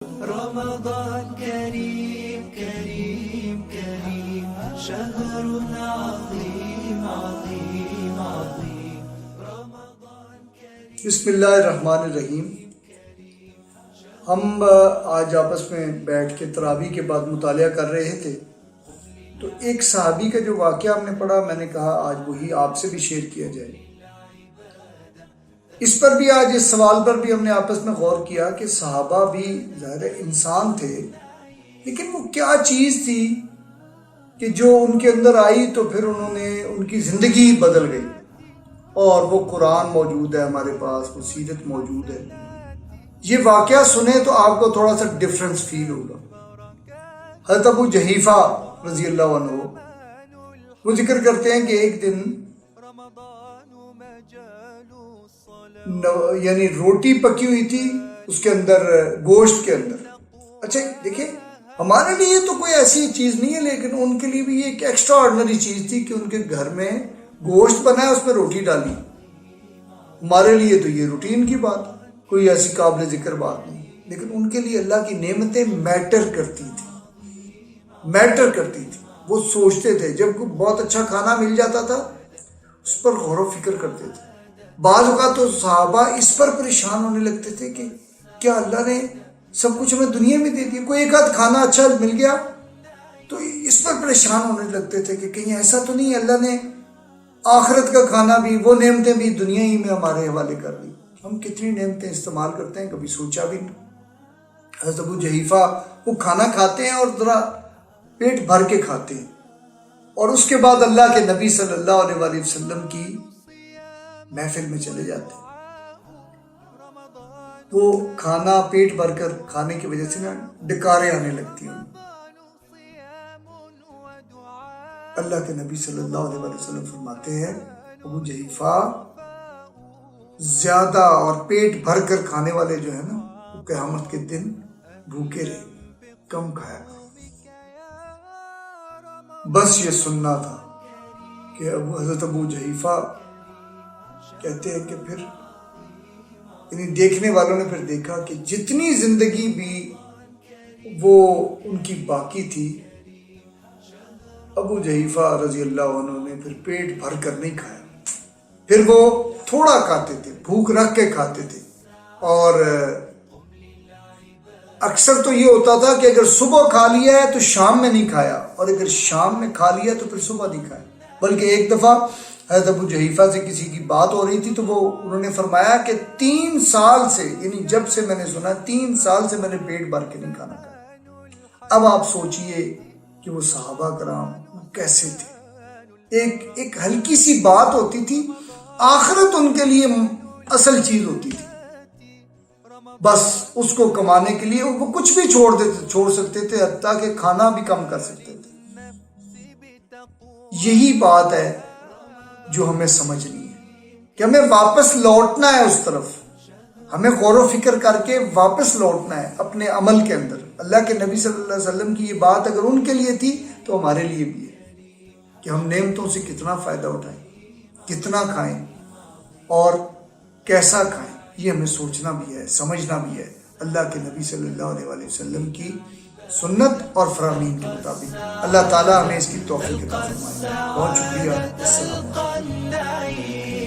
رمضان كريم كريم كريم شهر عظيم عظيم عظيم رمضان كريم. بسم اللہ الرحمن الرحیم. ہم آج آپس میں بیٹھ کے تراویح کے بعد مطالعہ کر رہے تھے تو ایک صحابی کا جو واقعہ ہم نے پڑھا، میں نے کہا آج وہی آپ سے بھی شیئر کیا جائے. اس پر بھی آج اس سوال پر بھی ہم نے آپس میں غور کیا کہ صحابہ بھی ظاہر انسان تھے، لیکن وہ کیا چیز تھی کہ جو ان کے اندر آئی تو پھر انہوں نے ان کی زندگی بدل گئی. اور وہ قرآن موجود ہے ہمارے پاس، وہ سیرت موجود ہے. یہ واقعہ سنیں تو آپ کو تھوڑا سا ڈفرنس فیل ہوگا. حضرت ابو جحیفہ رضی اللہ عنہ وہ ذکر کرتے ہیں کہ ایک دن یعنی روٹی پکی ہوئی تھی اس کے اندر، گوشت کے اندر. اچھا دیکھیں، ہمارے لیے تو کوئی ایسی چیز نہیں ہے، لیکن ان کے لیے بھی یہ ایک ایکسٹرا آرڈنری چیز تھی کہ ان کے گھر میں گوشت بنا ہے، اس میں روٹی ڈالی. ہمارے لیے تو یہ روٹین کی بات، کوئی ایسی قابل ذکر بات نہیں، لیکن ان کے لیے اللہ کی نعمتیں میٹر کرتی تھی. وہ سوچتے تھے، جب کوئی بہت اچھا کھانا مل جاتا تھا اس پر غور و فکر کرتے تھے. بعض اوقات تو صحابہ اس پر پریشان ہونے لگتے تھے کہ کیا اللہ نے سب کچھ ہمیں دنیا میں دے دیا، کوئی ایک آدھ کھانا اچھا مل گیا تو اس پر پریشان ہونے لگتے تھے کہ کہیں ایسا تو نہیں اللہ نے آخرت کا کھانا بھی، وہ نعمتیں بھی دنیا ہی میں ہمارے حوالے کر دی. ہم کتنی نعمتیں استعمال کرتے ہیں، کبھی سوچا بھی نہیں. حضرت ابو جحیفہ وہ کھانا کھاتے ہیں اور ذرا پیٹ بھر کے کھاتے ہیں، اور اس کے بعد اللہ کے نبی صلی اللہ علیہ وآلہ وسلم کی محفل میں چلے جاتے ہیں. وہ کھانا پیٹ بھر کر کھانے کی وجہ سے نا ڈکاریں آنے لگتی ہیں. اللہ کے نبی صلی اللہ علیہ وسلم فرماتے ہیں ابو جحیفہ زیادہ اور پیٹ بھر کر کھانے والے جو ہے نا وہ قیامت کے دن بھوکے رہے، کم کھایا کرو. بس یہ سننا تھا کہ حضرت ابو جحیفہ کہتے ہیں کہ پھر یعنی دیکھنے والوں نے پھر دیکھا کہ جتنی زندگی بھی وہ ان کی باقی تھی، ابو جحیفہ رضی اللہ عنہ نے پھر پیٹ بھر کر نہیں کھایا. پھر وہ تھوڑا کھاتے تھے، بھوک رکھ کے کھاتے تھے. اور اکثر تو یہ ہوتا تھا کہ اگر صبح کھا لیا ہے تو شام میں نہیں کھایا، اور اگر شام میں کھا لیا تو پھر صبح نہیں کھایا. بلکہ ایک دفعہ حضرت ابو جحیفہ سے کسی کی بات ہو رہی تھی تو انہوں نے فرمایا کہ 3 سال سے، یعنی جب سے میں نے سنا 3 سال سے میں نے پیٹ بھر کے نہیں کھانا کھایا. اب آپ سوچئے کہ وہ صحابہ کرام کیسے تھے. ایک ہلکی سی بات ہوتی تھی، آخرت ان کے لیے اصل چیز ہوتی تھی. بس اس کو کمانے کے لیے وہ کچھ بھی چھوڑ سکتے تھے، حتیٰ کہ کھانا بھی کم کر سکتے تھے. یہی بات ہے جو ہمیں سمجھنی ہے کہ ہمیں واپس لوٹنا ہے اس طرف. ہمیں غور و فکر کر کے واپس لوٹنا ہے اپنے عمل کے اندر. اللہ کے نبی صلی اللہ علیہ وسلم کی یہ بات اگر ان کے لیے تھی تو ہمارے لیے بھی ہے کہ ہم نعمتوں سے کتنا فائدہ اٹھائیں، کتنا کھائیں اور کیسا کھائیں. یہ ہمیں سوچنا بھی ہے، سمجھنا بھی ہے اللہ کے نبی صلی اللہ علیہ وآلہ وسلم کی سنت اور فرامین کے مطابق. اللہ تعالیٰ ہمیں اس کی توفیق عطا فرمائے. بہت شکریہ. السلام علیکم.